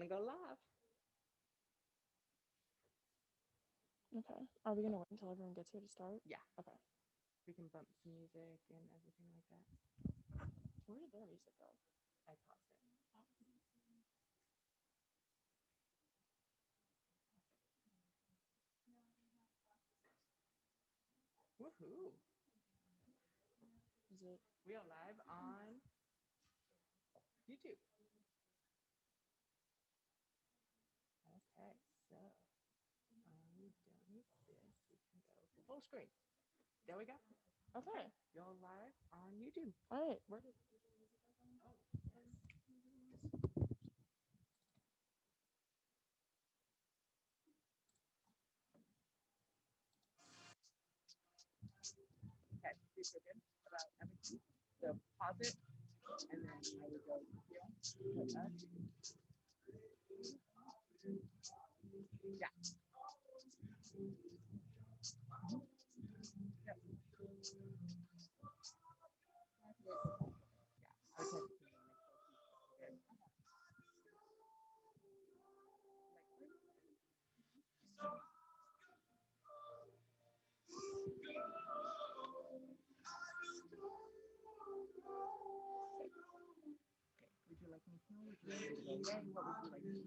gonna go live. Okay. Are we gonna wait until everyone gets here to start? Yeah, Okay. we can bump some music and everything like that. Where did their music go? I paused it. Woohoo! Is it? We are live on YouTube. Okay, so done with this. We can go full screen. There we go. Okay. You're live on YouTube. All right. Where did? Okay, you feel good about everything? So pause it, and then I will go here. Put that. Yeah. Yep. Yeah. Okay. Would you like me to know? Would you like me to go away?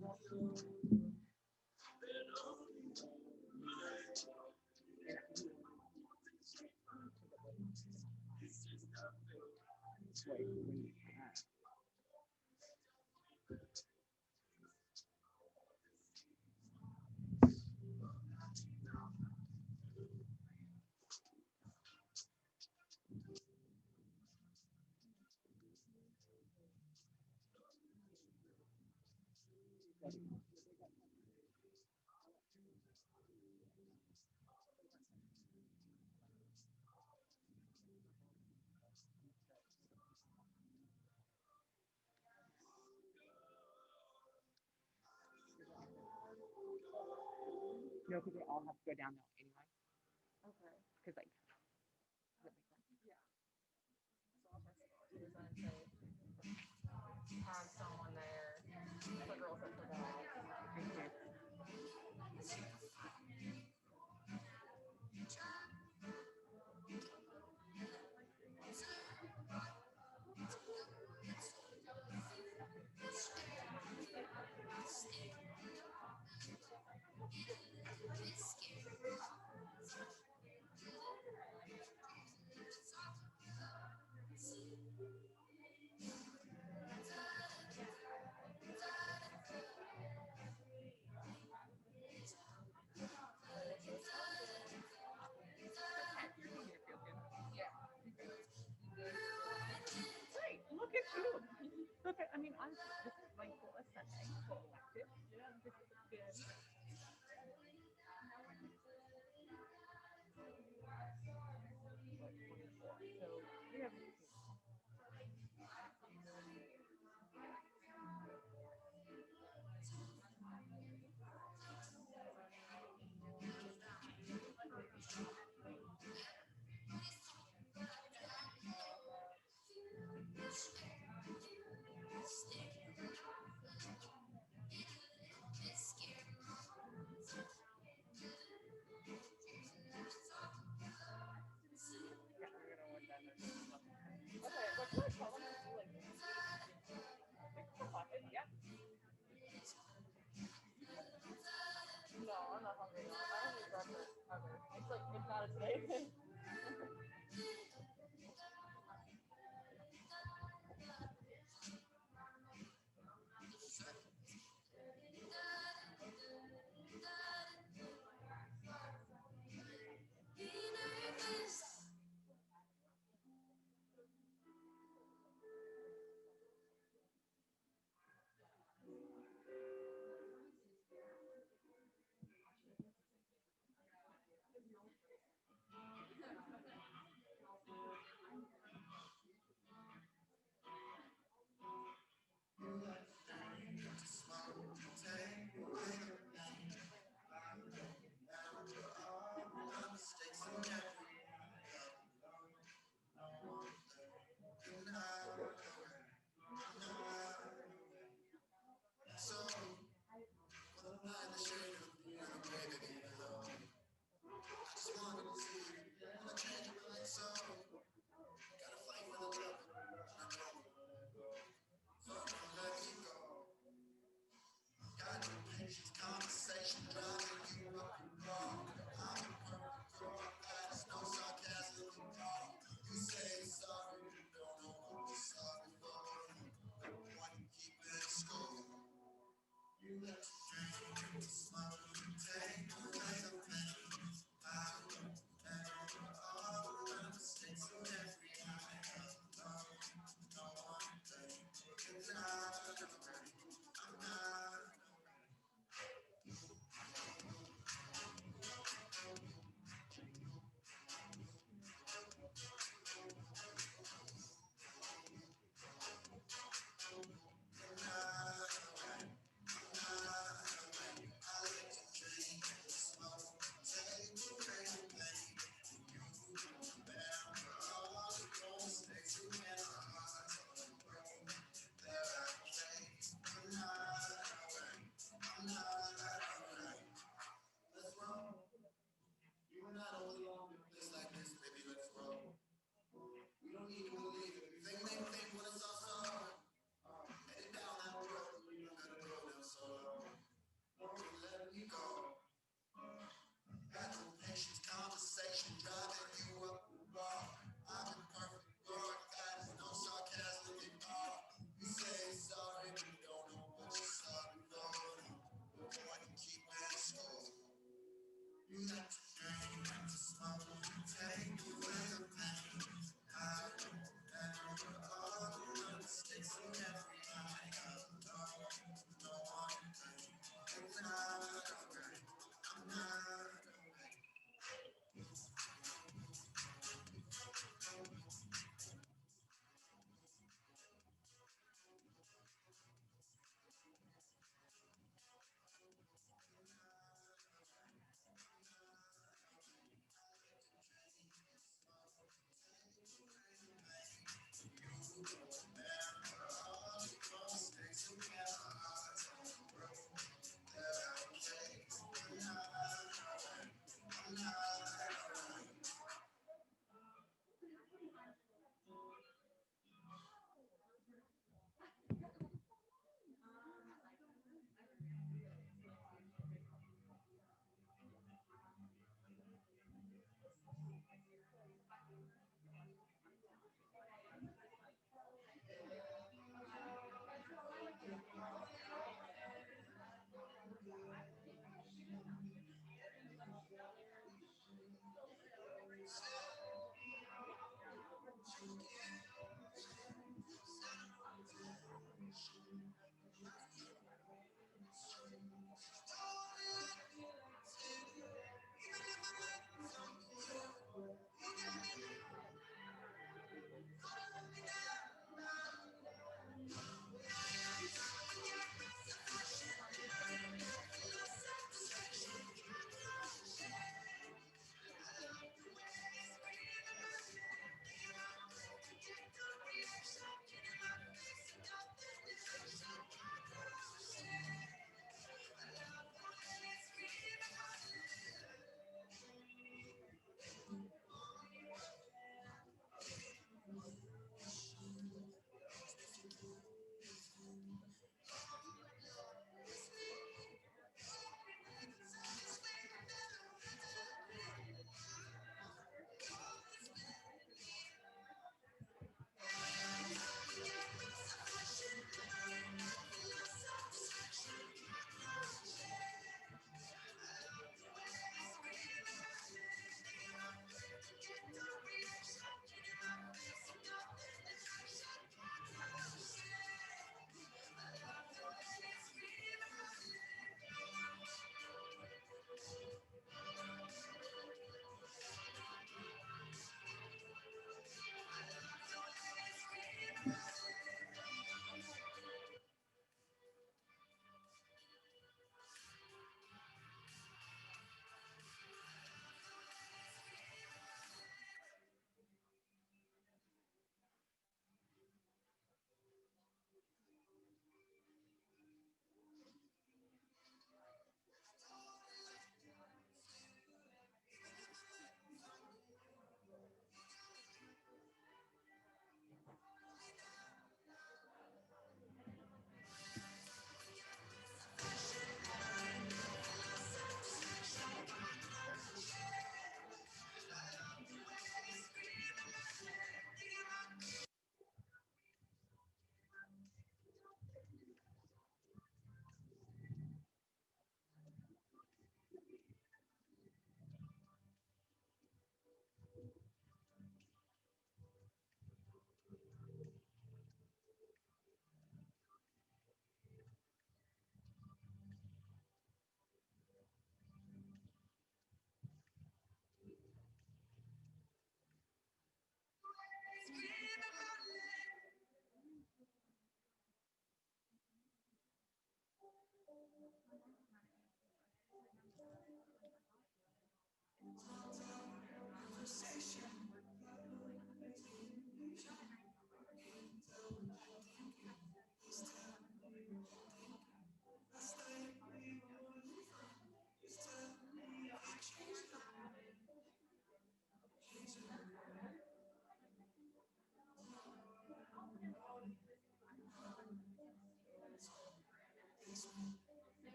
What would you like me to No, because they all have to go down there anyway. Okay. Because like, does that make sense? Yeah. So I'll text Susan and say, have someone there. The girls that forgot. Great. Look at you. Look at. I mean, honestly, this is like for a Sunday for elective. Yeah, this is good. What, 24. So we have. Yeah, we're gonna work that. Okay. What should I tell them to do? Like, Yeah. no, I'm not hungry. I don't eat breakfast ever. It's like, it's not a today thing.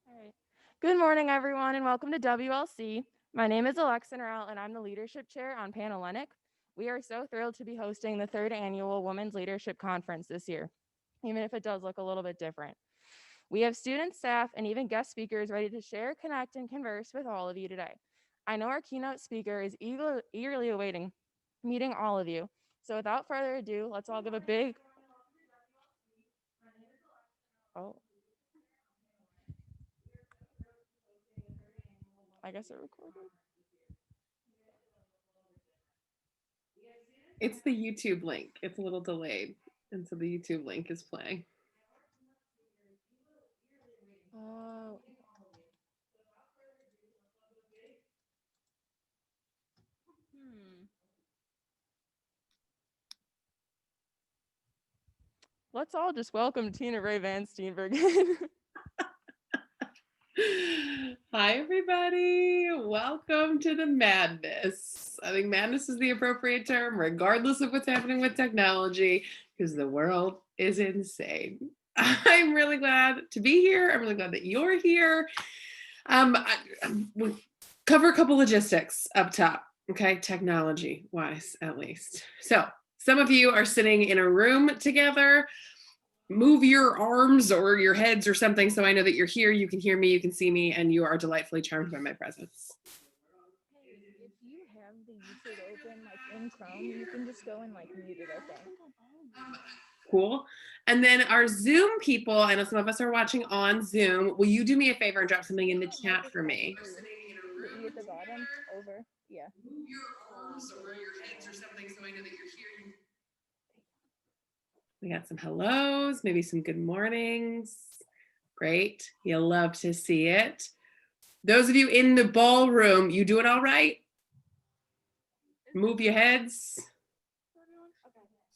All right. Good morning, everyone, and welcome to WLC. My name is Alexa Norrell, and I'm the Leadership Chair on Panhellenic. We are so thrilled to be hosting the 3rd Annual Women's Leadership Conference this year, even if it does look a little bit different. We have students, staff, and even guest speakers ready to share, connect, and converse with all of you today. I know our keynote speaker is eagerly awaiting meeting all of you. So without further ado, let's all give a big... Oh. I guess it recorded. It's the YouTube link. It's a little delayed. And so the YouTube link is playing. Oh. Let's all just welcome Tina Ray Van Steenbergen. Hi, everybody. Welcome to the madness. I think madness is the appropriate term, regardless of what's happening with technology, because the world is insane. I'm really glad to be here. I'm really glad that you're here. We'll cover a couple logistics up top, okay? Technology-wise, at least. So some of you are sitting in a room together. Move your arms or your heads or something so I know that you're here, you can hear me, you can see me, and you are delightfully charmed by my presence. Hey, if you have the YouTube open like in Chrome, you can just go and like mute it, I think. Cool. And then our Zoom people, I know some of us are watching on Zoom. Will you do me a favor and drop something in the chat for me? The E at the bottom, over, yeah. Move your arms or your heads or something so I know that you're here. We got some hellos, maybe some good mornings. Great. You'll love to see it. Those of you in the ballroom, you doing all right? Move your heads.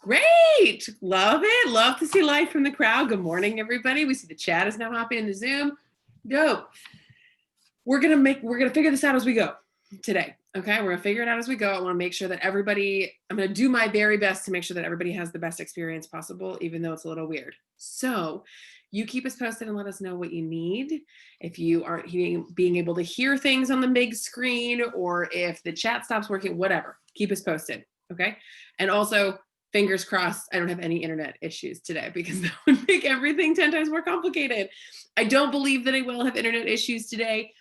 Great. Love it. Love to see light from the crowd. Good morning, everybody. We see the chat is now hopping into Zoom. Dope. We're gonna figure this out as we go today. Okay, we're gonna figure it out as we go. I want to make sure that I'm gonna do my very best to make sure that everybody has the best experience possible, even though it's a little weird. So you keep us posted and let us know what you need. If you aren't being able to hear things on the big screen, or if the chat stops working, whatever, keep us posted, okay? And also, fingers crossed, I don't have any internet issues today, because that would make everything 10 times more complicated. I don't believe that I will have internet issues today.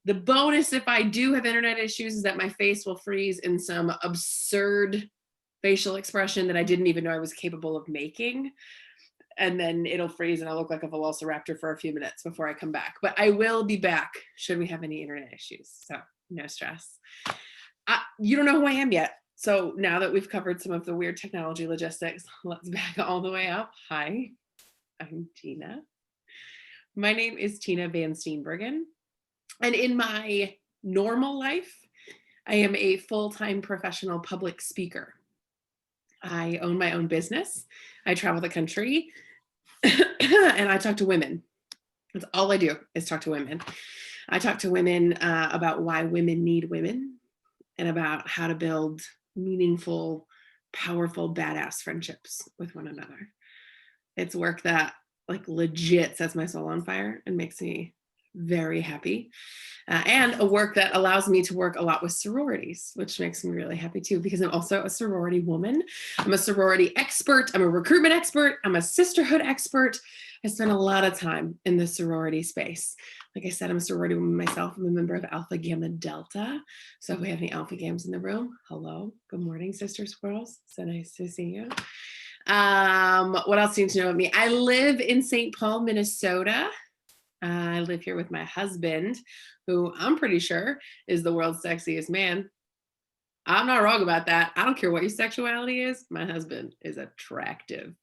The bonus, if I do have internet issues, is that my face will freeze in some absurd facial expression that I didn't even know I was capable of making. And then it'll freeze and I'll look like a velociraptor for a few minutes before I come back. But I will be back should we have any internet issues. So no stress. You don't know who I am yet. So now that we've covered some of the weird technology logistics, let's back all the way up. Hi, I'm Tina. My name is Tina Van Steenbergen. And in my normal life, I am a full-time professional public speaker. I own my own business. I travel the country and I talk to women. That's all I do, is talk to women. I talk to women about why women need women and about how to build meaningful, powerful, badass friendships with one another. It's work that like legit sets my soul on fire and makes me very happy. And a work that allows me to work a lot with sororities, which makes me really happy too, because I'm also a sorority woman. I'm a sorority expert. I'm a recruitment expert. I'm a sisterhood expert. I spend a lot of time in the sorority space. Like I said, I'm a sorority woman myself. I'm a member of Alpha Gamma Delta. So if we have any Alpha Gams in the room, hello, good morning, sister squirrels. So nice to see you. What else do you need to know about me? I live in St. Paul, Minnesota. I live here with my husband, who I'm pretty sure is the world's sexiest man. I'm not wrong about that. I don't care what your sexuality is. My husband is attractive.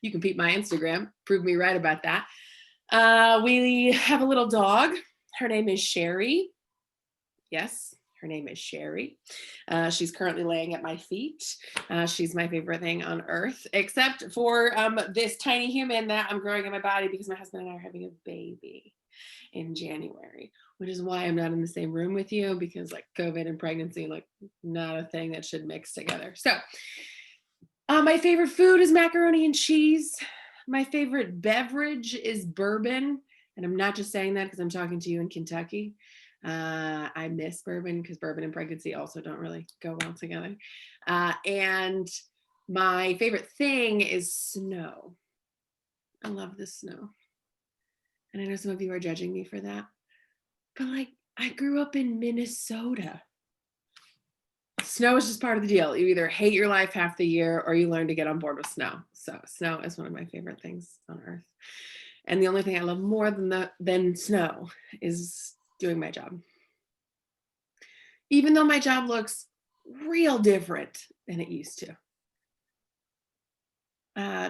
You can peep my Instagram, prove me right about that. We have a little dog. Her name is Sherry. Yes, her name is Sherry. She's currently laying at my feet. She's my favorite thing on earth, except for this tiny human that I'm growing in my body because my husband and I are having a baby in January, which is why I'm not in the same room with you, because like COVID and pregnancy, like not a thing that should mix together. So my favorite food is macaroni and cheese. My favorite beverage is bourbon. And I'm not just saying that because I'm talking to you in Kentucky. I miss bourbon because bourbon and pregnancy also don't really go well together. And my favorite thing is snow. I love the snow. And I know some of you are judging me for that, but like I grew up in Minnesota. Snow is just part of the deal. You either hate your life half the year or you learn to get on board with snow. So snow is one of my favorite things on earth. And the only thing I love more than snow is doing my job. Even though my job looks real different than it used to.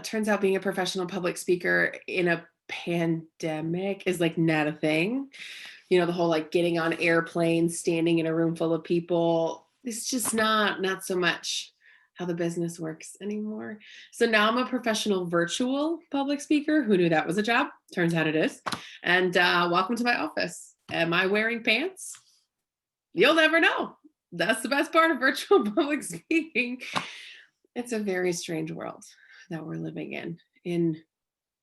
Turns out being a professional public speaker in a pandemic is like not a thing. You know, the whole like getting on airplanes, standing in a room full of people, it's just not so much how the business works anymore. So now I'm a professional virtual public speaker. Who knew that was a job? Turns out it is. And welcome to my office. Am I wearing pants? You'll never know. That's the best part of virtual public speaking. It's a very strange world that we're living in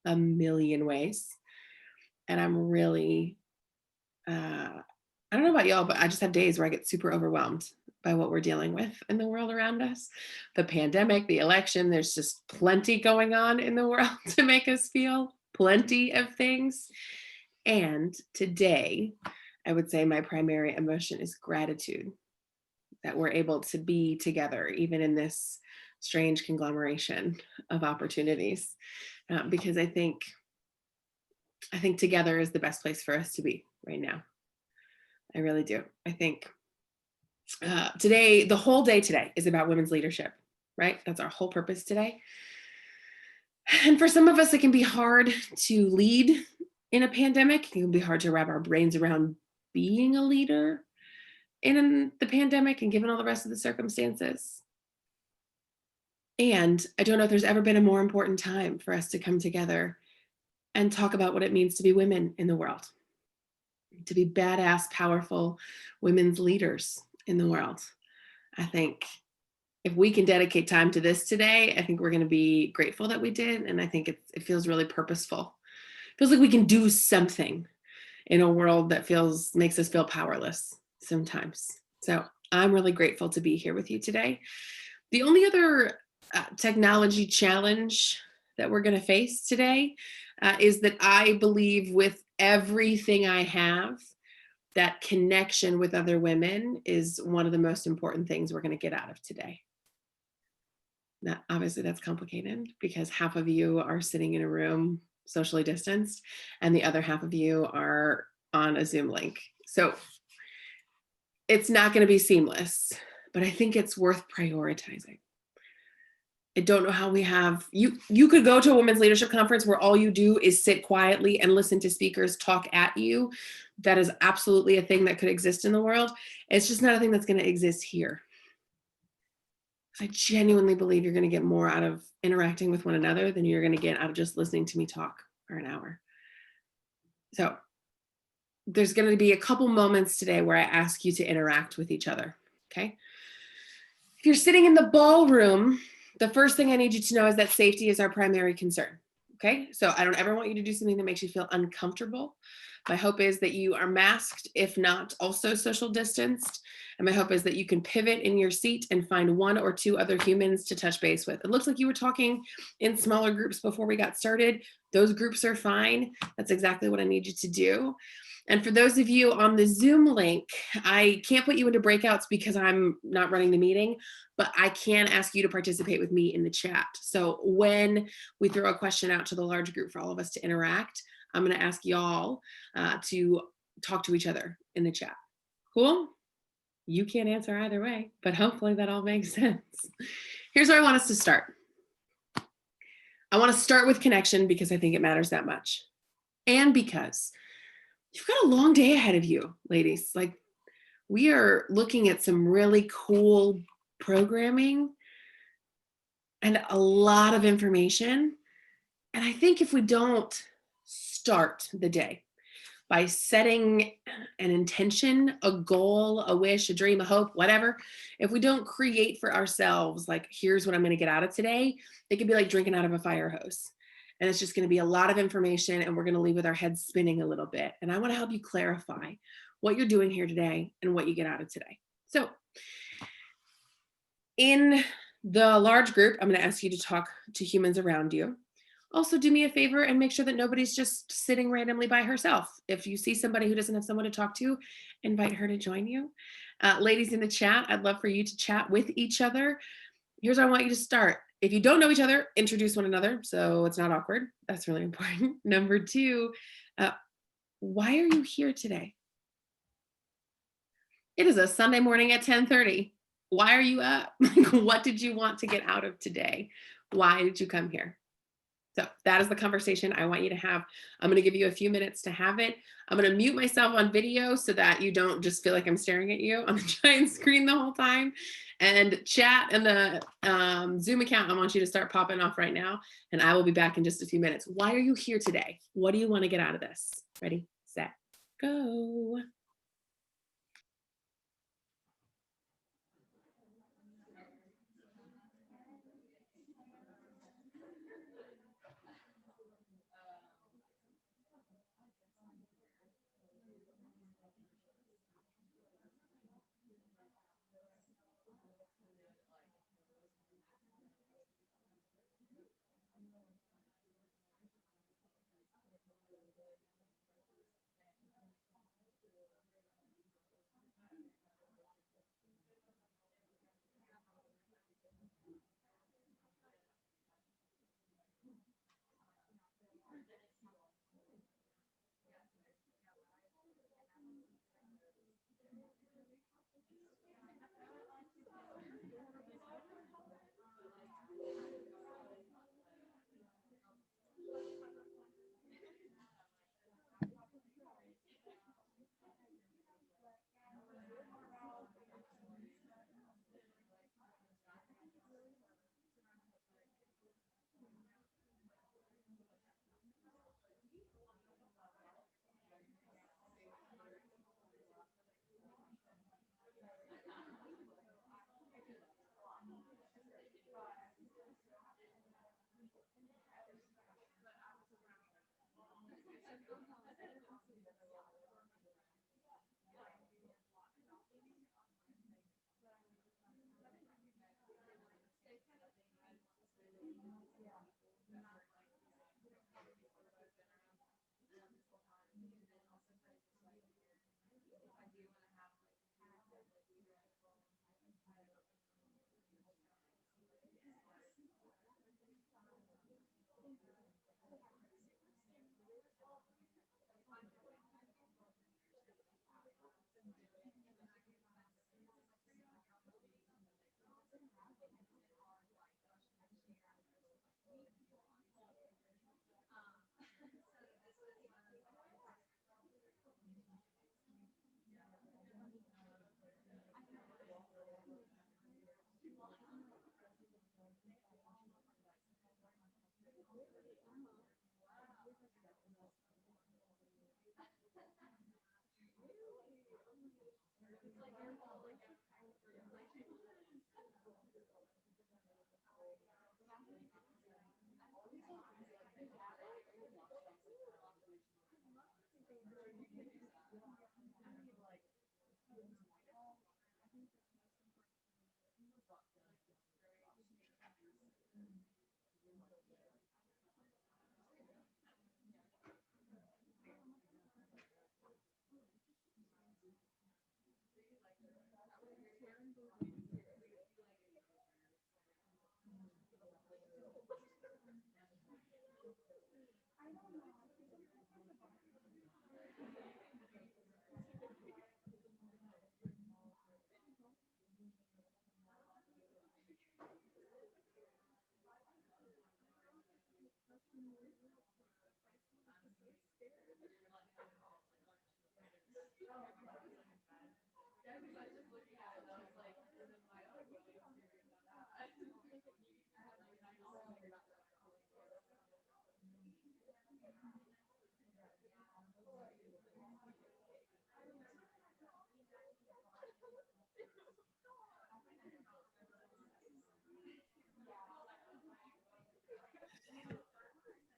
a million ways. And I'm really, I don't know about y'all, but I just have days where I get super overwhelmed by what we're dealing with in the world around us. The pandemic, the election, there's just plenty going on in the world to make us feel plenty of things. And today, I would say my primary emotion is gratitude that we're able to be together, even in this strange conglomeration of opportunities, because I think together is the best place for us to be right now. I really do. I think today, the whole day today is about women's leadership, right? That's our whole purpose today. And for some of us, it can be hard to lead in a pandemic. It can be hard to wrap our brains around being a leader in the pandemic and given all the rest of the circumstances. And I don't know if there's ever been a more important time for us to come together and talk about what it means to be women in the world, to be badass, powerful women's leaders in the world. I think if we can dedicate time to this today, I think we're going to be grateful that we did. And I think it feels really purposeful. It feels like we can do something in a world that makes us feel powerless sometimes. So I'm really grateful to be here with you today. The only other technology challenge that we're going to face today is that I believe with everything I have, that connection with other women is one of the most important things we're going to get out of today. Now, obviously that's complicated because half of you are sitting in a room socially distanced and the other half of you are on a Zoom link. So it's not going to be seamless, but I think it's worth prioritizing. I don't know how we have, you could go to a women's leadership conference where all you do is sit quietly and listen to speakers talk at you. That is absolutely a thing that could exist in the world. It's just not a thing that's going to exist here. I genuinely believe you're going to get more out of interacting with one another than you're going to get out of just listening to me talk for an hour. So there's going to be a couple moments today where I ask you to interact with each other, okay? If you're sitting in the ballroom, the first thing I need you to know is that safety is our primary concern, okay? So I don't ever want you to do something that makes you feel uncomfortable. My hope is that you are masked, if not also social distanced. And my hope is that you can pivot in your seat and find one or two other humans to touch base with. It looks like you were talking in smaller groups before we got started. Those groups are fine. That's exactly what I need you to do. And for those of you on the Zoom link, I can't put you into breakouts because I'm not running the meeting, but I can ask you to participate with me in the chat. So when we throw a question out to the large group for all of us to interact, I'm going to ask y'all to talk to each other in the chat. Cool? You can't answer either way, but hopefully that all makes sense. Here's where I want us to start. I want to start with connection because I think it matters that much. And because you've got a long day ahead of you, ladies. Like, we are looking at some really cool programming and a lot of information. And I think if we don't start the day by setting an intention, a goal, a wish, a dream, a hope, whatever, if we don't create for ourselves, like, here's what I'm going to get out of today, it could be like drinking out of a fire hose. And it's just going to be a lot of information, and we're going to leave with our heads spinning a little bit. And I want to help you clarify what you're doing here today and what you get out of today. So in the large group, I'm going to ask you to talk to humans around you. Also, do me a favor and make sure that nobody's just sitting randomly by herself. If you see somebody who doesn't have someone to talk to, invite her to join you. Ladies in the chat, I'd love for you to chat with each other. Here's where I want you to start. If you don't know each other, introduce one another so it's not awkward. That's really important. Number two, why are you here today? It is a Sunday morning at 10:30. Why are you up? What did you want to get out of today? Why did you come here? So that is the conversation I want you to have. I'm going to give you a few minutes to have it. I'm going to mute myself on video so that you don't just feel like I'm staring at you on the giant screen the whole time. And chat and the Zoom account, I want you to start popping off right now. And I will be back in just a few minutes. Why are you here today? What do you want to get out of this? Ready, set, go.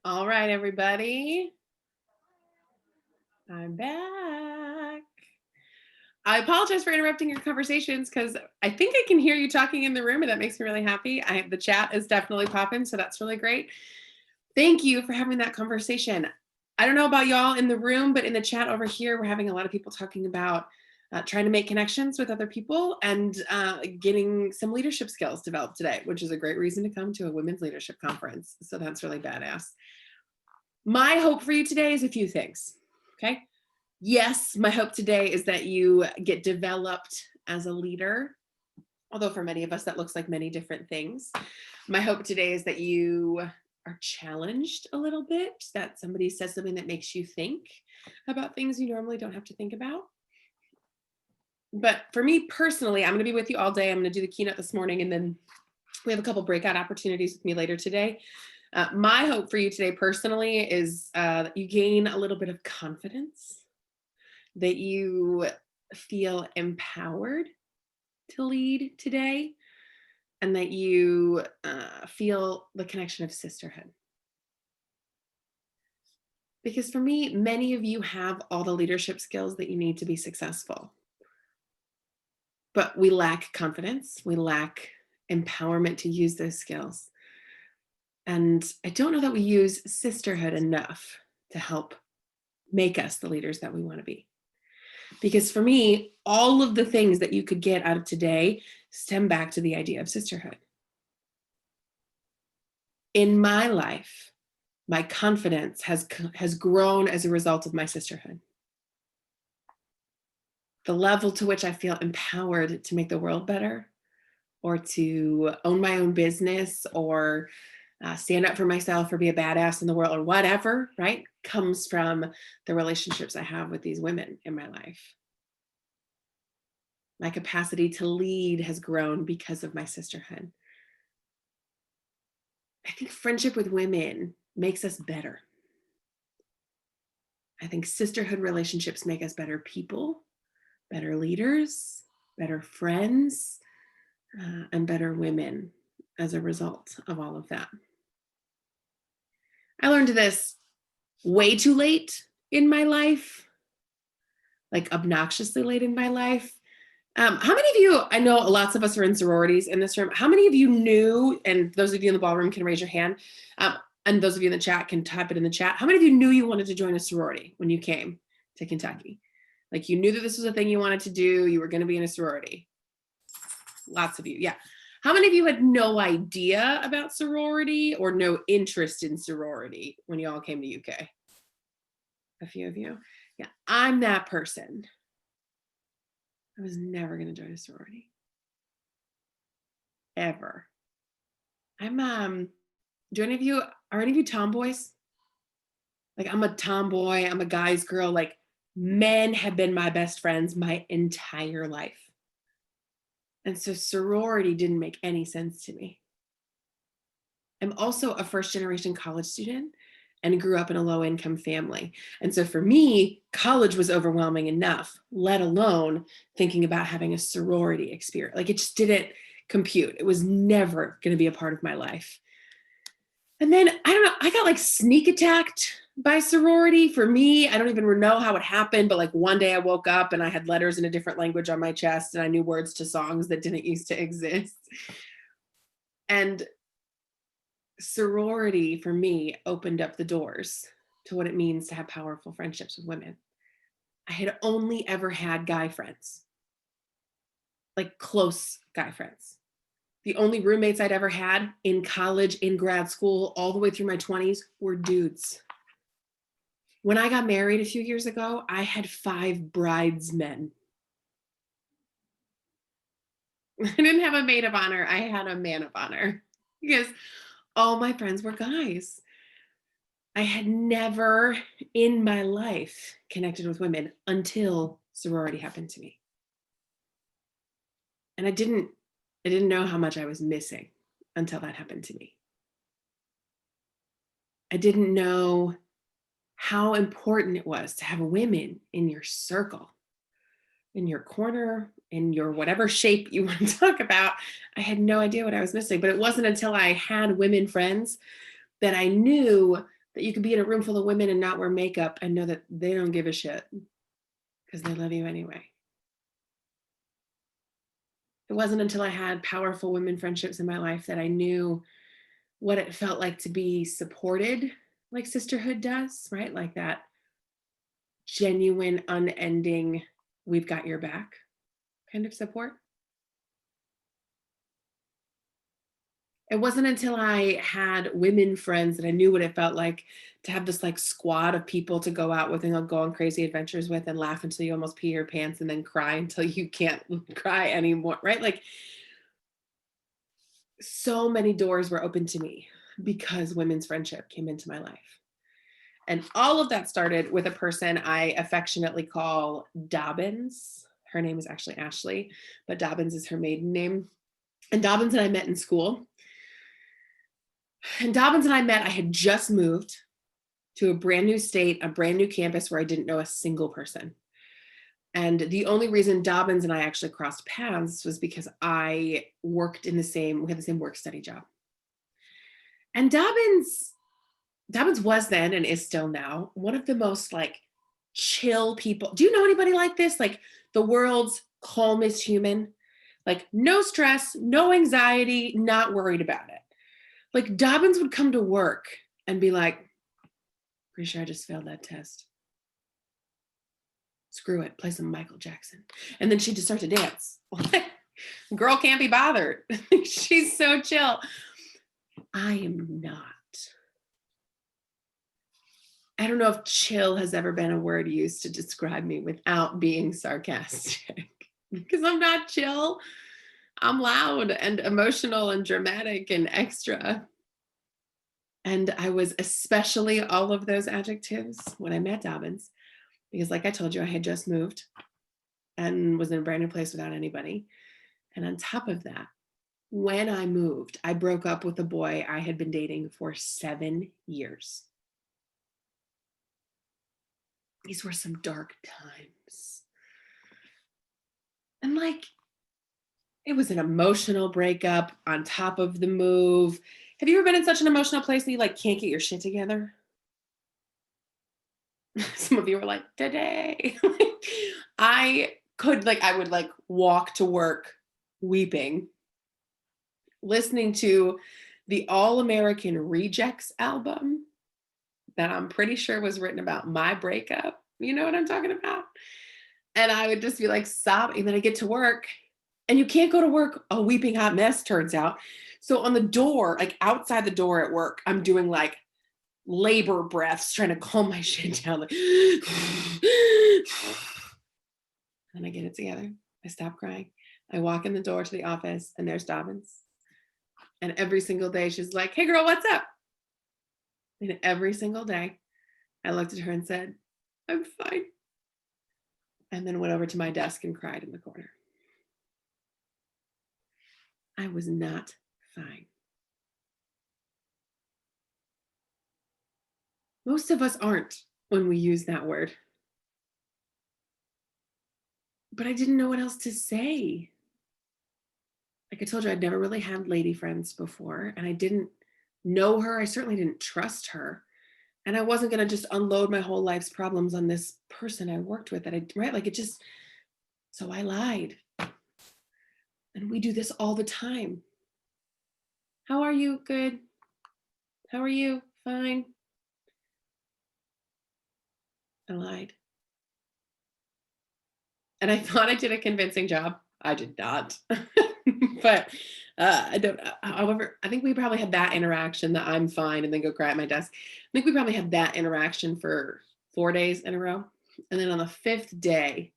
All right, everybody. I'm back. I apologize for interrupting your conversations because I think I can hear you talking in the room, and that makes me really happy. The chat is definitely popping, so that's really great. Thank you for having that conversation. I don't know about y'all in the room, but in the chat over here, we're having a lot of people talking about trying to make connections with other people and getting some leadership skills developed today, which is a great reason to come to a women's leadership conference. So that's really badass. My hope for you today is a few things, okay? Yes, my hope today is that you get developed as a leader, although for many of us that looks like many different things. My hope today is that you are challenged a little bit, that somebody says something that makes you think about things you normally don't have to think about. But for me personally, I'm going to be with you all day. I'm going to do the keynote this morning, and then we have a couple breakout opportunities with me later today. My hope for you today personally is that you gain a little bit of confidence, that you feel empowered to lead today, and that you feel the connection of sisterhood. Because for me, many of you have all the leadership skills that you need to be successful. But we lack confidence, we lack empowerment to use those skills. And I don't know that we use sisterhood enough to help make us the leaders that we want to be. Because for me, all of the things that you could get out of today stem back to the idea of sisterhood. In my life, my confidence has grown as a result of my sisterhood. The level to which I feel empowered to make the world better, or to own my own business, or stand up for myself, or be a badass in the world, or whatever, right, comes from the relationships I have with these women in my life. My capacity to lead has grown because of my sisterhood. I think friendship with women makes us better. I think sisterhood relationships make us better people, better leaders, better friends, and better women as a result of all of that. I learned this way too late in my life, like obnoxiously late in my life. How many of you, I know lots of us are in sororities in this room, how many of you knew, and those of you in the ballroom can raise your hand, and those of you in the chat can type it in the chat, how many of you knew you wanted to join a sorority when you came to Kentucky? Like you knew that this was a thing you wanted to do, you were going to be in a sorority? Lots of you, yeah. How many of you had no idea about sorority or no interest in sorority when you all came to UK? A few of you. Yeah, I'm that person. I was never going to join a sorority. Ever. Are any of you tomboys? Like I'm a tomboy, I'm a guy's girl. Like men have been my best friends my entire life. And so sorority didn't make any sense to me. I'm also a first generation college student, and grew up in a low income family. And so for me, college was overwhelming enough, let alone thinking about having a sorority experience. Like it just didn't compute. It was never going to be a part of my life. And then I don't know, I got like sneak attacked by sorority. For me, I don't even know how it happened, but like one day I woke up and I had letters in a different language on my chest and I knew words to songs that didn't used to exist. And sorority for me opened up the doors to what it means to have powerful friendships with women. I had only ever had guy friends, like close guy friends. The only roommates I'd ever had in college, in grad school, all the way through my 20s were dudes. When I got married a few years ago, I had 5 bridesmen. I didn't have a maid of honor. I had a man of honor because all my friends were guys. I had never in my life connected with women until sorority happened to me. And I didn't know how much I was missing until that happened to me. I didn't know how important it was to have women in your circle, in your corner, in your whatever shape you want to talk about. I had no idea what I was missing, but it wasn't until I had women friends that I knew that you could be in a room full of women and not wear makeup and know that they don't give a shit because they love you anyway. It wasn't until I had powerful women friendships in my life that I knew what it felt like to be supported like sisterhood does, right? Like that genuine, unending, we've got your back kind of support. It wasn't until I had women friends that I knew what it felt like to have this like squad of people to go out with and go on crazy adventures with and laugh until you almost pee your pants and then cry until you can't cry anymore, right? Like so many doors were open to me because women's friendship came into my life. And all of that started with a person I affectionately call Dobbins. Her name is actually Ashley, but Dobbins is her maiden name. And Dobbins and I met in school. And Dobbins and I met, I had just moved to a brand new state, a brand new campus where I didn't know a single person. And the only reason Dobbins and I actually crossed paths was because I worked in we had the same work study job. And Dobbins was then and is still now one of the most like chill people. Do you know anybody like this? Like the world's calmest human, like no stress, no anxiety, not worried about it. Like Dobbins would come to work and be like, pretty sure I just failed that test. Screw it, play some Michael Jackson. And then she'd just start to dance. Girl can't be bothered. She's so chill. I am not. I don't know if chill has ever been a word used to describe me without being sarcastic. Because I'm not chill. I'm loud and emotional and dramatic and extra. And I was especially all of those adjectives when I met Dobbins. Because like I told you, I had just moved and was in a brand new place without anybody. And on top of that, when I moved, I broke up with a boy I had been dating for 7 years. These were some dark times. And like, it was an emotional breakup on top of the move. Have you ever been in such an emotional place that you like can't get your shit together? Some of you were like, today. I would like walk to work weeping, listening to the All American Rejects album that I'm pretty sure was written about my breakup. You know what I'm talking about? And I would just be like sobbing. And then I get to work and you can't go to work a weeping hot mess, turns out. So on the door, like outside the door at work, I'm doing like labor breaths, trying to calm my shit down. Like, and I get it together. I stop crying. I walk in the door to the office and there's Dobbins. And every single day she's like, hey girl, what's up? And every single day I looked at her and said, I'm fine. And then went over to my desk and cried in the corner. I was not fine. Most of us aren't when we use that word. But I didn't know what else to say. Like I told you, I'd never really had lady friends before, and I didn't know her. I certainly didn't trust her. And I wasn't going to just unload my whole life's problems on this person I worked with right? Like it just, so I lied. And we do this all the time. How are you? Good. How are you? Fine. I lied. And I thought I did a convincing job. I did not. But I don't, however, I think we probably had that interaction that I'm fine and then go cry at my desk. I think we probably had that interaction for 4 days in a row. And then on the 5th day,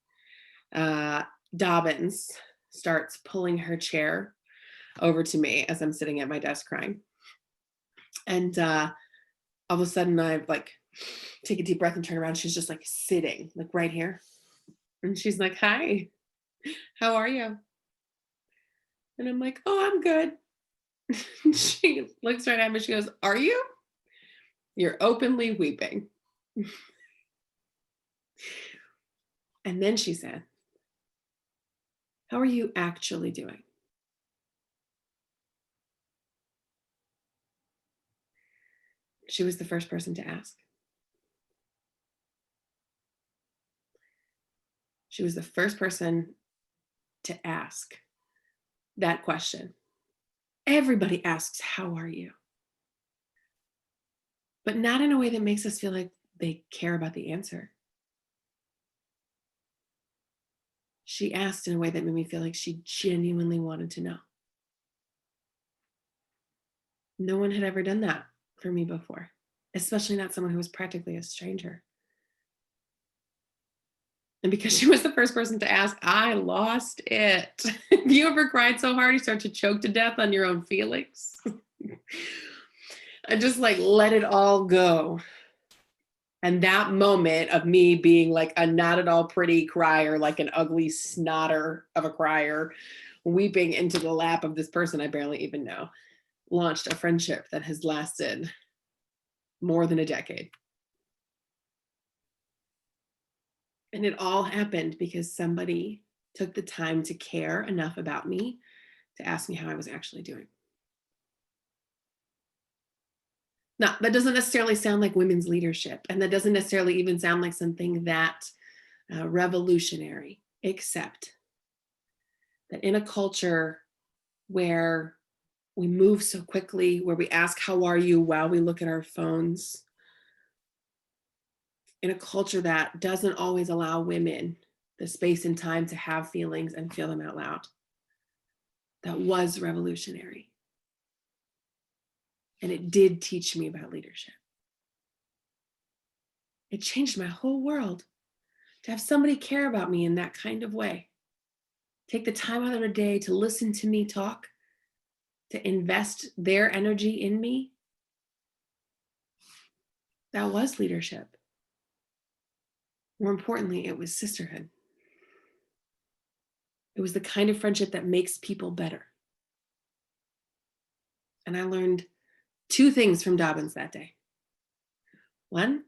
Dobbins starts pulling her chair over to me as I'm sitting at my desk crying. And all of a sudden I like take a deep breath and turn around. She's just like sitting like right here. And she's like, hi, how are you? And I'm like, oh, I'm good. She looks right at me. She goes, are you? You're openly weeping. And then she said, how are you actually doing? She was the first person to ask. She was the first person to ask that question. Everybody asks, how are you? But not in a way that makes us feel like they care about the answer. She asked in a way that made me feel like she genuinely wanted to know. No one had ever done that for me before, especially not someone who was practically a stranger. And because she was the first person to ask, I lost it. Have you ever cried so hard you start to choke to death on your own feelings? I just like let it all go. And that moment of me being like a not at all pretty crier, like an ugly snotter of a crier, weeping into the lap of this person I barely even know, launched a friendship that has lasted more than a decade. And it all happened because somebody took the time to care enough about me to ask me how I was actually doing. Now, that doesn't necessarily sound like women's leadership, and that doesn't necessarily even sound like something that revolutionary, except that in a culture where we move so quickly, where we ask, how are you, while we look at our phones, in a culture that doesn't always allow women the space and time to have feelings and feel them out loud, that was revolutionary. And it did teach me about leadership. It changed my whole world to have somebody care about me in that kind of way. Take the time out of their day to listen to me talk, to invest their energy in me. That was leadership. More importantly, it was sisterhood. It was the kind of friendship that makes people better. And I learned 2 things from Dobbins that day. 1,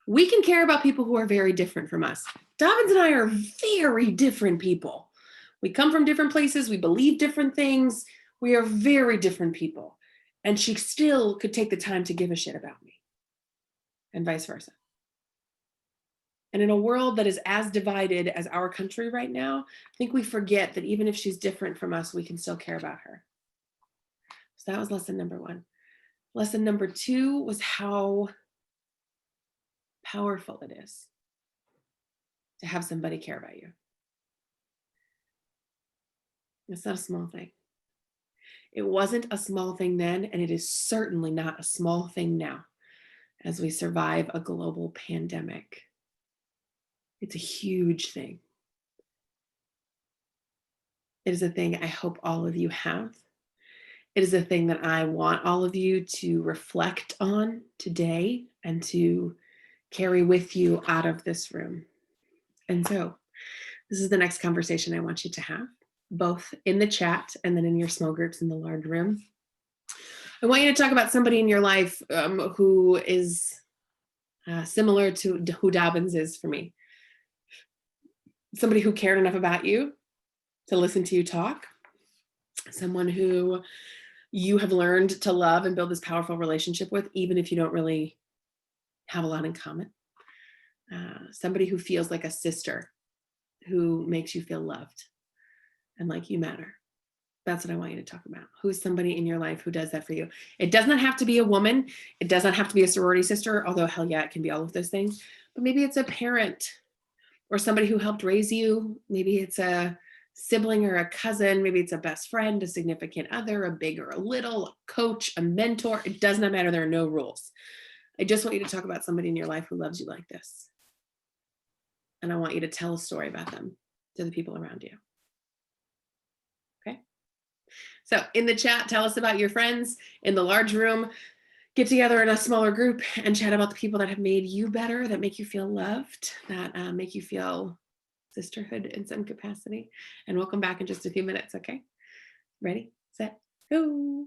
we can care about people who are very different from us. Dobbins and I are very different people. We come from different places. We believe different things. We are very different people. And she still could take the time to give a shit about me, and vice versa. And in a world that is as divided as our country right now, I think we forget that even if she's different from us, we can still care about her. So that was lesson number 1. Lesson number 2 was how powerful it is to have somebody care about you. It's not a small thing. It wasn't a small thing then, and it is certainly not a small thing now as we survive a global pandemic. It's a huge thing. It is a thing I hope all of you have. It is a thing that I want all of you to reflect on today and to carry with you out of this room. And so this is the next conversation I want you to have, both in the chat and then in your small groups in the large room. I want you to talk about somebody in your life who is similar to who Dobbins is for me. Somebody who cared enough about you to listen to you talk, someone who you have learned to love and build this powerful relationship with, even if you don't really have a lot in common. Somebody who feels like a sister, who makes you feel loved and like you matter. That's what I want you to talk about. Who's somebody in your life who does that for you? It does not have to be a woman. It does not have to be a sorority sister, although hell yeah, it can be all of those things. But maybe it's a parent or somebody who helped raise you. Maybe it's a sibling or a cousin. Maybe it's a best friend, a significant other, a big or a little, a coach, a mentor. It does not matter. There are no rules. I just want you to talk about somebody in your life who loves you like this. And I want you to tell a story about them to the people around you. Okay? So in the chat, tell us about your friends in the large room. Get together in a smaller group and chat about the people that have made you better, that make you feel loved, that make you feel sisterhood in some capacity. And we'll come back in just a few minutes, okay? Ready, set, go.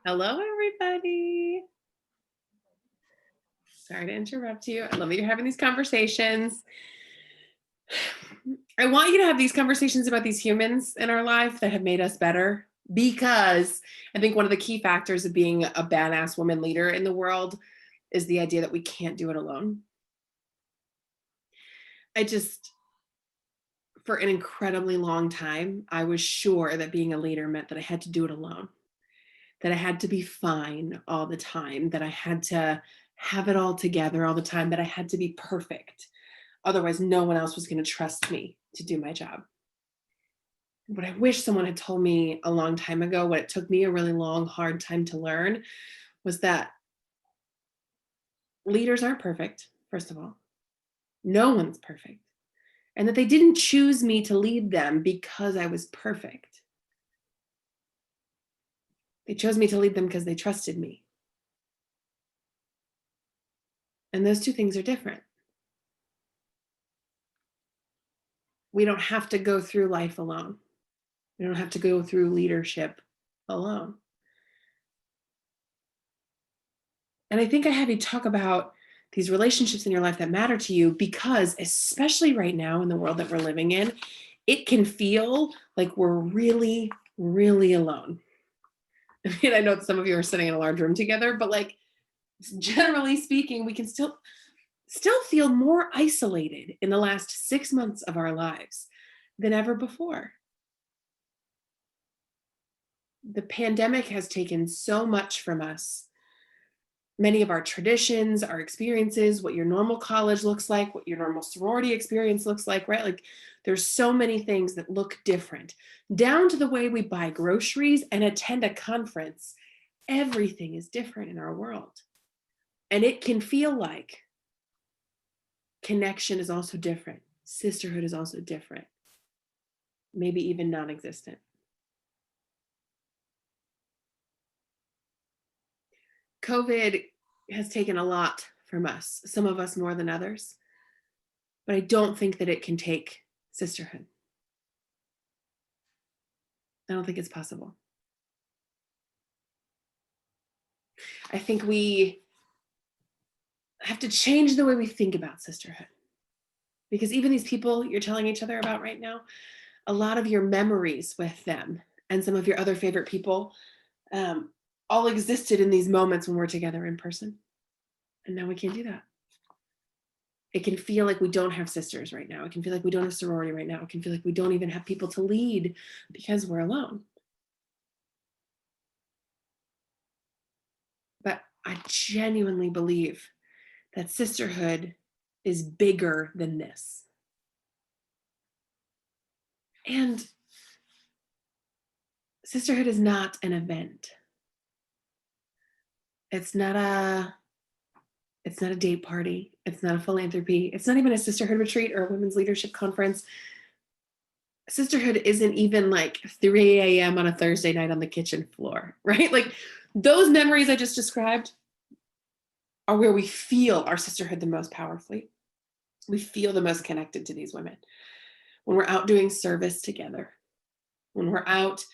Hello, everybody. Sorry to interrupt you. I love that you're having these conversations. I want you to have these conversations about these humans in our life that have made us better, because I think one of the key factors of being a badass woman leader in the world is the idea that we can't do it alone. For an incredibly long time, I was sure that being a leader meant that I had to do it alone, that I had to be fine all the time, that I had to have it all together all the time, that I had to be perfect. Otherwise, no one else was going to trust me to do my job. What I wish someone had told me a long time ago, what it took me a really long, hard time to learn, was that leaders aren't perfect, first of all. No one's perfect. And that they didn't choose me to lead them because I was perfect. They chose me to lead them because they trusted me. And those two things are different. We don't have to go through life alone. We don't have to go through leadership alone. And I think I have you talk about these relationships in your life that matter to you, because especially right now in the world that we're living in, it can feel like we're really, really alone. I mean, I know some of you are sitting in a large room together, but like, generally speaking, we can still feel more isolated in the last 6 months of our lives than ever before. The pandemic has taken so much from us. Many of our traditions, our experiences, what your normal college looks like, what your normal sorority experience looks like, right? Like, there's so many things that look different, down to the way we buy groceries and attend a conference. Everything is different in our world. And it can feel like connection is also different. Sisterhood is also different. Maybe even non-existent. COVID has taken a lot from us, some of us more than others, but I don't think that it can take sisterhood. I don't think it's possible. I think we have to change the way we think about sisterhood, because even these people you're telling each other about right now, a lot of your memories with them and some of your other favorite people all existed in these moments when we're together in person. And now we can't do that. It can feel like we don't have sisters right now. It can feel like we don't have sorority right now. It can feel like we don't even have people to lead because we're alone. But I genuinely believe that sisterhood is bigger than this. And sisterhood is not an event. It's not a date party. It's not a philanthropy. It's not even a sisterhood retreat or a women's leadership conference. Sisterhood isn't even like 3 a.m. on a Thursday night on the kitchen floor, right? Like, those memories I just described are where we feel our sisterhood the most powerfully. We feel the most connected to these women. When we're out doing service together, when we're out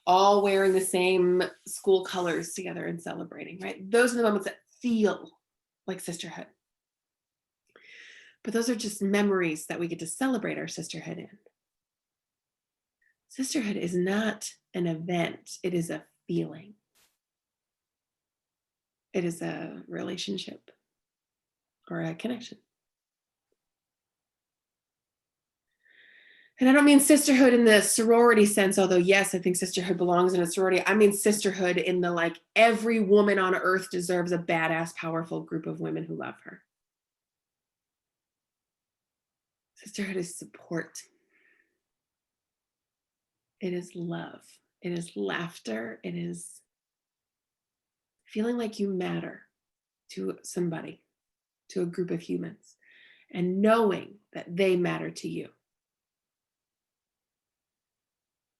all wearing the same school colors together and celebrating, right? Those are the moments that feel like sisterhood. But those are just memories that we get to celebrate our sisterhood in. Sisterhood is not an event. It is a feeling. It is a relationship or a connection. And I don't mean sisterhood in the sorority sense, although yes, I think sisterhood belongs in a sorority. I mean sisterhood in the like, every woman on earth deserves a badass, powerful group of women who love her. Sisterhood is support. It is love. It is laughter. It is feeling like you matter to somebody, to a group of humans, and knowing that they matter to you.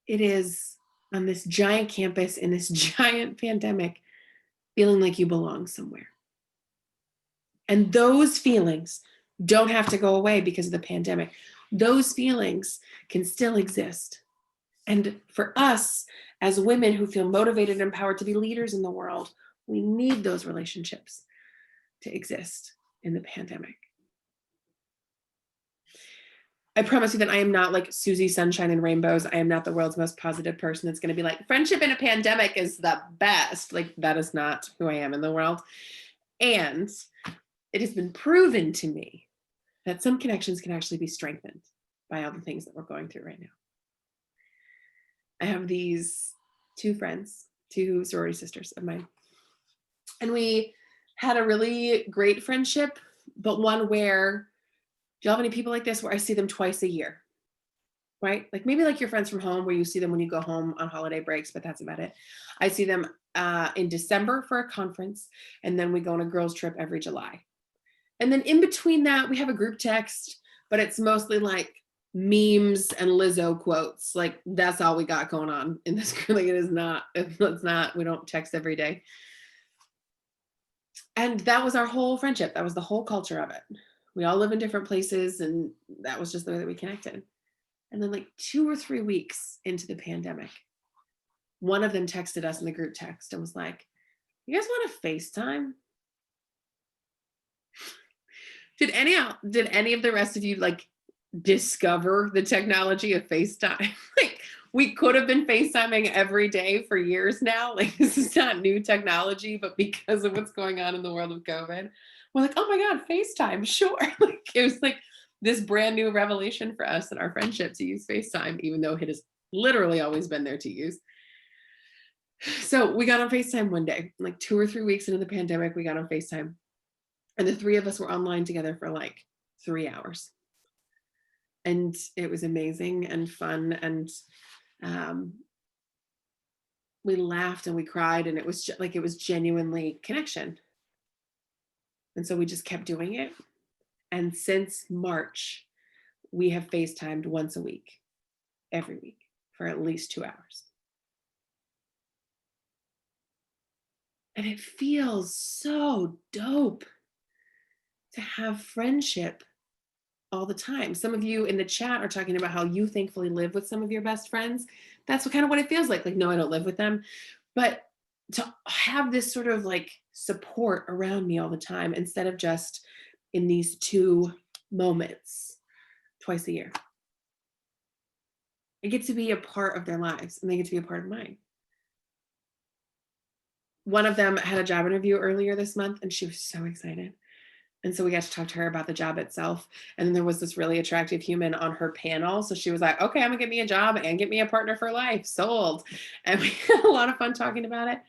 It is on this giant campus in this giant pandemic, feeling like you belong somewhere. And those feelings don't have to go away because of the pandemic. Those feelings can still exist. And for us as women who feel motivated and empowered to be leaders in the world, we need those relationships to exist in the pandemic. I promise you that I am not like Susie Sunshine and Rainbows. I am not the world's most positive person that's going to be like, friendship in a pandemic is the best. Like, that is not who I am in the world. And it has been proven to me that some connections can actually be strengthened by all the things that we're going through right now. I have these two friends, two sorority sisters of mine. And we had a really great friendship, but one where, do you have any people like this where I see them twice a year, right? Like maybe like your friends from home where you see them when you go home on holiday breaks, but that's about it. I see them in December for a conference, and then we go on a girls' trip every July. And then in between that, we have a group text, but it's mostly like memes and Lizzo quotes. Like that's all we got going on in this group. Like it's not, we don't text every day. And that was our whole friendship. That was the whole culture of it. We all live in different places, and that was just the way that we connected. And then like 2 or 3 weeks into the pandemic, one of them texted us in the group text and was like, you guys want to FaceTime? Did any of the rest of you like discover the technology of FaceTime? Like we could have been FaceTiming every day for years now. Like this is not new technology, but because of what's going on in the world of COVID, we're like, oh my God, FaceTime, sure. Like it was like this brand new revelation for us in our friendship to use FaceTime, even though it has literally always been there to use. So we got on FaceTime one day, like 2 or 3 weeks into the pandemic, we got on FaceTime. And the three of us were online together for like 3 hours. And it was amazing and fun. And we laughed and we cried, and it was like, it was genuinely connection. And so we just kept doing it. And since March, we have FaceTimed once a week, every week for at least 2 hours. And it feels so dope to have friendship all the time. Some of you in the chat are talking about how you thankfully live with some of your best friends. That's kind of what it feels like. Like, no, I don't live with them. But to have this sort of like support around me all the time instead of just in these 2 moments twice a year. I get to be a part of their lives, and they get to be a part of mine. One of them had a job interview earlier this month, and she was so excited. And so we got to talk to her about the job itself. And then there was this really attractive human on her panel. So she was like, okay, I'm gonna get me a job and get me a partner for life, sold. And we had a lot of fun talking about it.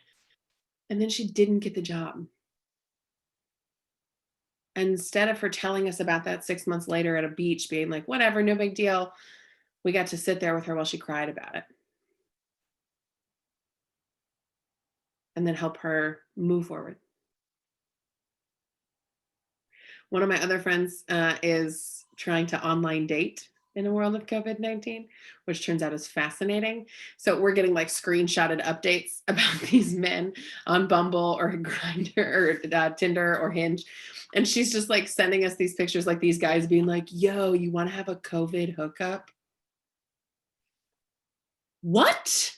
And then she didn't get the job. And instead of her telling us about that 6 months later at a beach being like, whatever, no big deal, we got to sit there with her while she cried about it. And then help her move forward. One of my other friends is trying to online date in the world of COVID-19, which turns out is fascinating. So we're getting like screenshotted updates about these men on Bumble or Grindr or Tinder or Hinge. And she's just like sending us these pictures, like these guys being like, yo, you want to have a COVID hookup? What?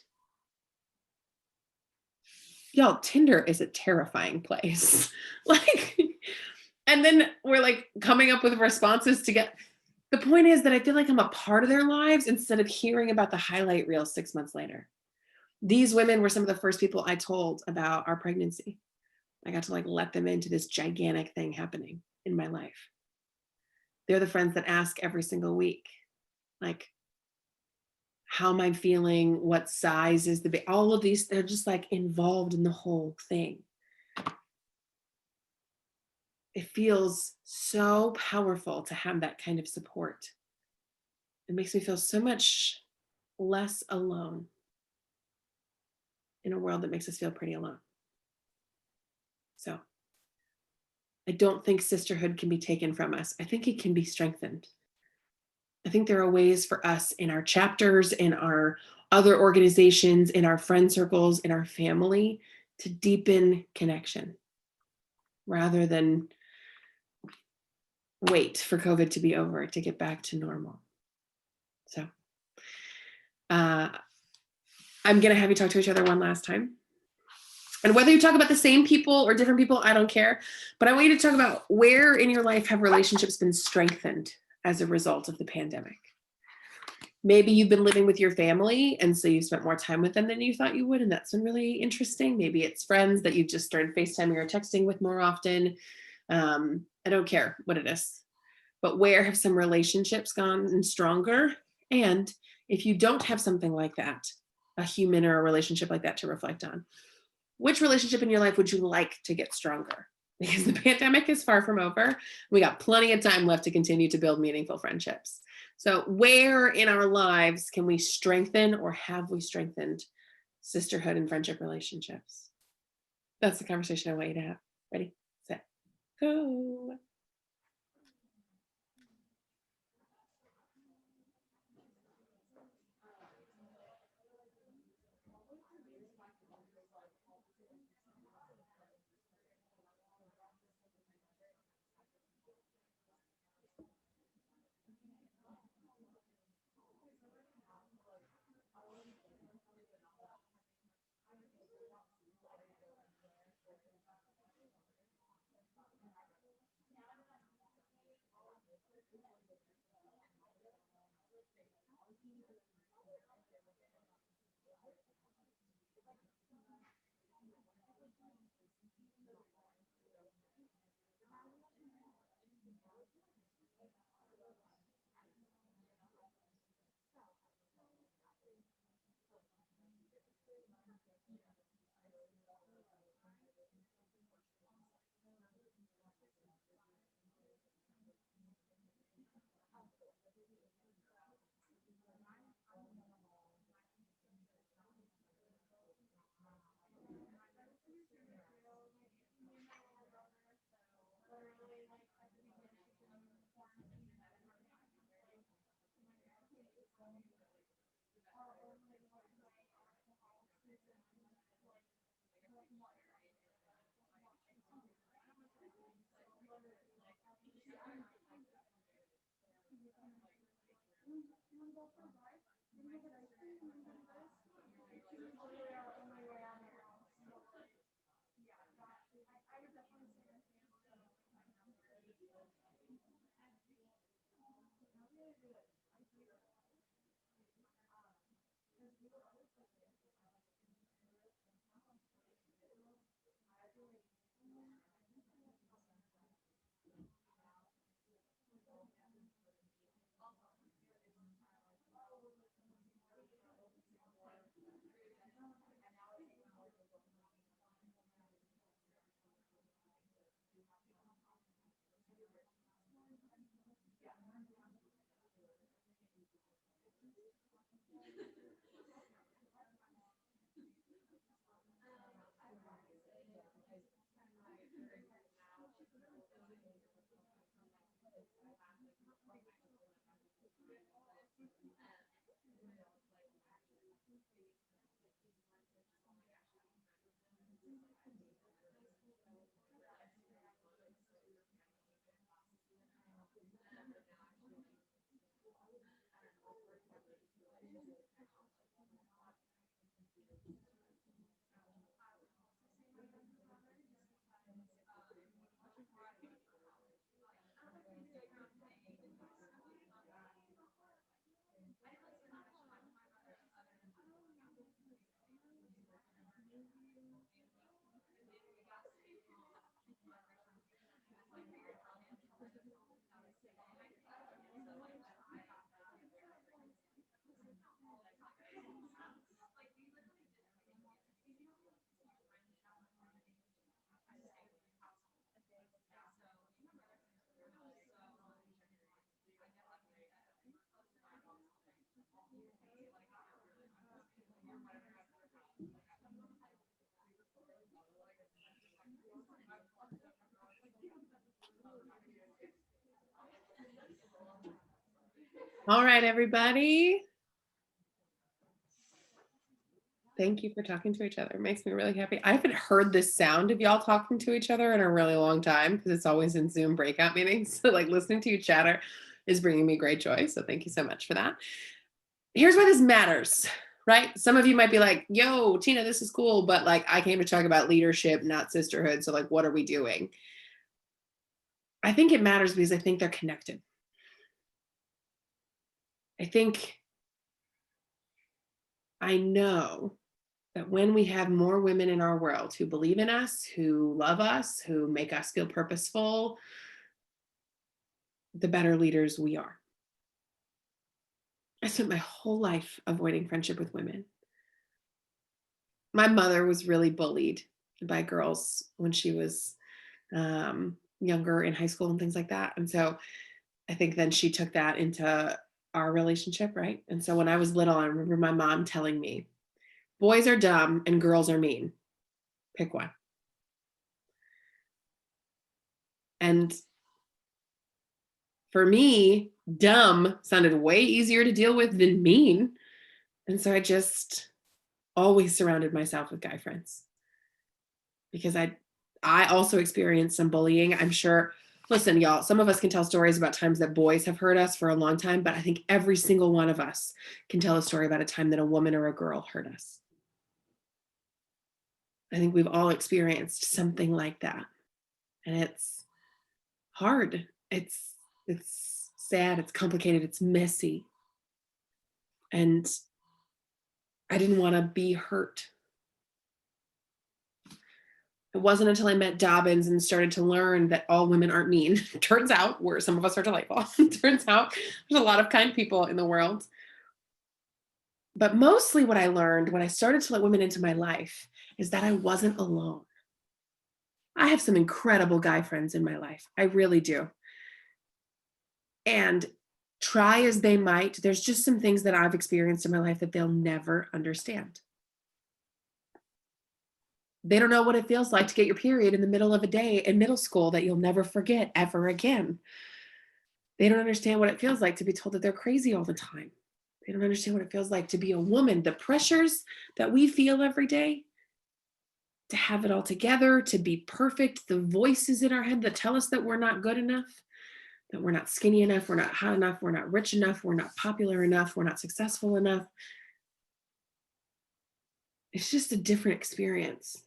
Y'all, Tinder is a terrifying place. Like, and then we're like coming up with responses to get, the point is that I feel like I'm a part of their lives instead of hearing about the highlight reel 6 months later. These women were some of the first people I told about our pregnancy. I got to like let them into this gigantic thing happening in my life. They're the friends that ask every single week, like, how am I feeling? What size is the baby? All of these, they're just like involved in the whole thing. It feels so powerful to have that kind of support. It makes me feel so much less alone in a world that makes us feel pretty alone. So I don't think sisterhood can be taken from us. I think it can be strengthened. I think there are ways for us in our chapters, in our other organizations, in our friend circles, in our family to deepen connection rather than wait for COVID to be over to get back to normal. So I'm going to have you talk to each other one last time. And whether you talk about the same people or different people, I don't care. But I want you to talk about where in your life have relationships been strengthened as a result of the pandemic. Maybe you've been living with your family, and so you spent more time with them than you thought you would, and that's been really interesting. Maybe it's friends that you just started FaceTiming or texting with more often. I don't care what it is. But where have some relationships gone stronger? And if you don't have something like that, a human or a relationship like that to reflect on, which relationship in your life would you like to get stronger? Because the pandemic is far from over. We got plenty of time left to continue to build meaningful friendships. So where in our lives can we strengthen, or have we strengthened, sisterhood and friendship relationships? That's the conversation I want you to have. Ready, set, go. All right, everybody. Thank you for talking to each other. It makes me really happy. I haven't heard this sound of y'all talking to each other in a really long time because it's always in Zoom breakout meetings. So like listening to you chatter is bringing me great joy. So thank you so much for that. Here's why this matters, right? Some of you might be like, yo, Tina, this is cool, but like I came to talk about leadership, not sisterhood. So like, what are we doing? I think it matters because I think they're connected. I know that when we have more women in our world who believe in us, who love us, who make us feel purposeful, the better leaders we are. I spent my whole life avoiding friendship with women. My mother was really bullied by girls when she was younger in high school and things like that. And so I think then she took that into our relationship, right? And so when I was little, I remember my mom telling me, boys are dumb and girls are mean. Pick one. And for me, dumb sounded way easier to deal with than mean. And so I just always surrounded myself with guy friends because I also experienced some bullying. I'm sure, listen, y'all, some of us can tell stories about times that boys have hurt us for a long time, but I think every single one of us can tell a story about a time that a woman or a girl hurt us. I think we've all experienced something like that. And it's hard. It's sad, it's complicated, it's messy. And I didn't want to be hurt. It wasn't until I met Dobbins and started to learn that all women aren't mean. Turns out, where some of us are delightful. Turns out there's a lot of kind people in the world. But mostly what I learned when I started to let women into my life is that I wasn't alone. I have some incredible guy friends in my life. I really do. And try as they might, there's just some things that I've experienced in my life that they'll never understand. They don't know what it feels like to get your period in the middle of a day in middle school that you'll never forget ever again. They don't understand what it feels like to be told that they're crazy all the time. They don't understand what it feels like to be a woman, the pressures that we feel every day, to have it all together, to be perfect, the voices in our head that tell us that we're not good enough, that we're not skinny enough, we're not hot enough, we're not rich enough, we're not popular enough, we're not successful enough. It's just a different experience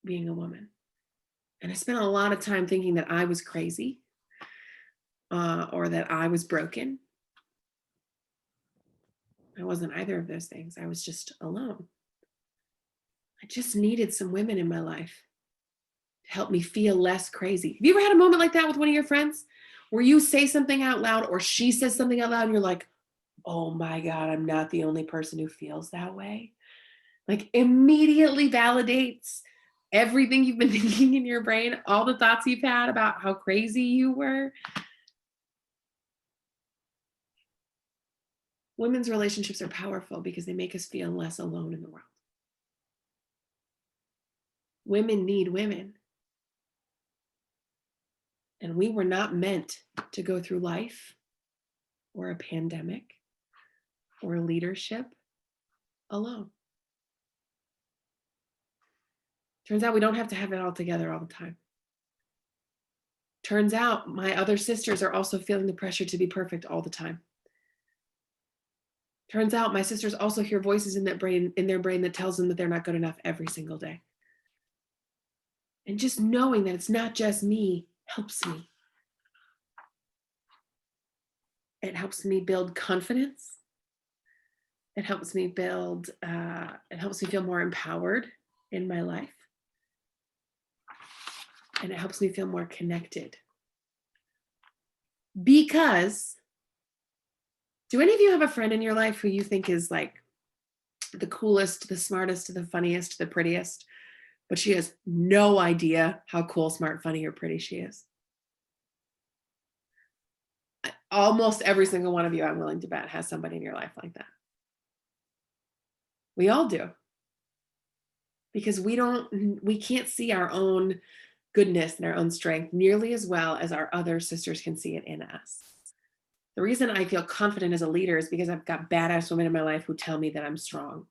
being a woman. And I spent a lot of time thinking that I was crazy or that I was broken. I wasn't either of those things. I was just alone. I just needed some women in my life to help me feel less crazy. Have you ever had a moment like that with one of your friends where you say something out loud or she says something out loud and you're like, oh my God, I'm not the only person who feels that way? Like immediately validates everything you've been thinking in your brain, all the thoughts you've had about how crazy you were. Women's relationships are powerful because they make us feel less alone in the world. Women need women. And we were not meant to go through life or a pandemic or leadership alone. Turns out we don't have to have it all together all the time. Turns out my other sisters are also feeling the pressure to be perfect all the time. Turns out my sisters also hear voices in their brain that tells them that they're not good enough every single day. And just knowing that it's not just me helps me. It helps me build confidence. It helps me feel more empowered in my life. And it helps me feel more connected. Because, do any of you have a friend in your life who you think is like the coolest, the smartest, the funniest, the prettiest, but she has no idea how cool, smart, funny, or pretty she is? Almost every single one of you, I'm willing to bet, has somebody in your life like that. We all do. Because we can't see our own goodness and our own strength nearly as well as our other sisters can see it in us. The reason I feel confident as a leader is because I've got badass women in my life who tell me that I'm strong,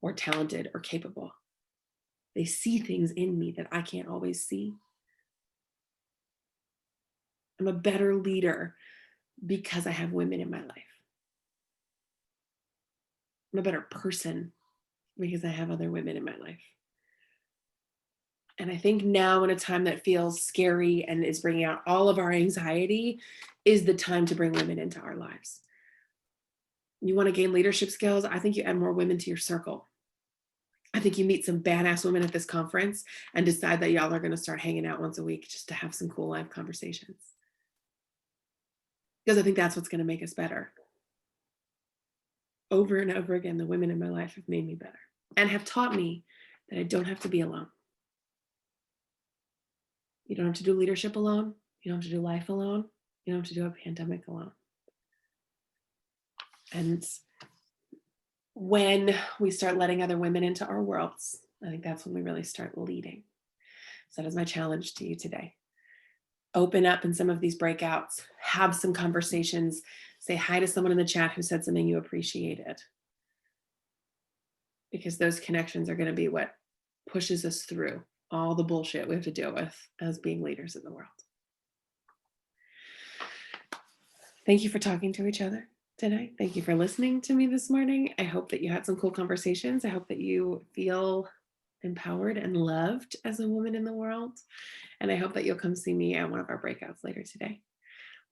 or talented or capable. They see things in me that I can't always see. I'm a better leader because I have women in my life. I'm a better person because I have other women in my life. And I think now, in a time that feels scary and is bringing out all of our anxiety, is the time to bring women into our lives. You want to gain leadership skills? I think you add more women to your circle. I think you meet some badass women at this conference and decide that y'all are going to start hanging out once a week just to have some cool live conversations. Because I think that's what's going to make us better. Over and over again, the women in my life have made me better and have taught me that I don't have to be alone. You don't have to do leadership alone. You don't have to do life alone. You don't have to do a pandemic alone. And when we start letting other women into our worlds, I think that's when we really start leading. So that is my challenge to you today. Open up in some of these breakouts, have some conversations, say hi to someone in the chat who said something you appreciated. Because those connections are going to be what pushes us through all the bullshit we have to deal with as being leaders in the world. Thank you for talking to each other today. Thank you for listening to me this morning. I hope that you had some cool conversations. I hope that you feel empowered and loved as a woman in the world. And I hope that you'll come see me at one of our breakouts later today.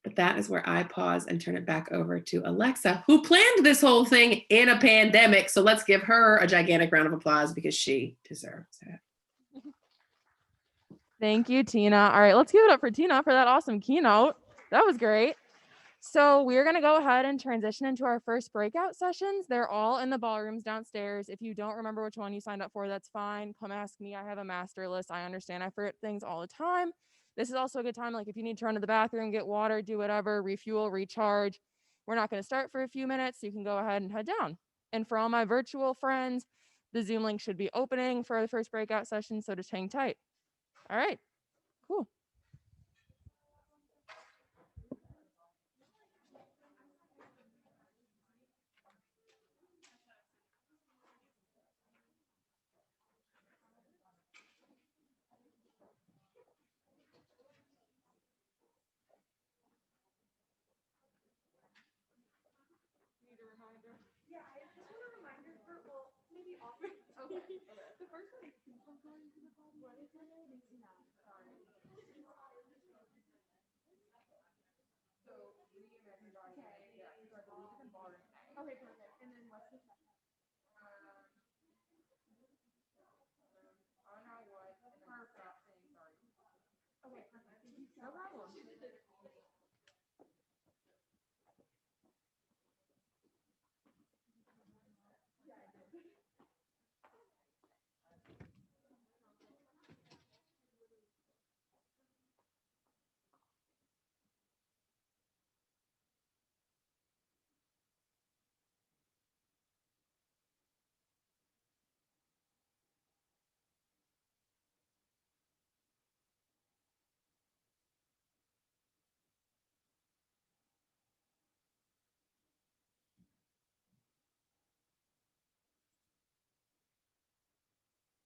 But that is where I pause and turn it back over to Alexa, who planned this whole thing in a pandemic. So let's give her a gigantic round of applause because she deserves it. Thank you, Tina. All right, let's give it up for Tina for that awesome keynote. That was great. So we're going to go ahead and transition into our first breakout sessions. They're all in the ballrooms downstairs. If you don't remember which one you signed up for, that's fine. Come ask me. I have a master list. I understand I forget things all the time. This is also a good time, like if you need to run to the bathroom, get water, do whatever, refuel, recharge. We're not going to start for a few minutes. So you can go ahead and head down. And for all my virtual friends, the Zoom link should be opening for the first breakout session. So just hang tight. All right, cool. Okay, perfect.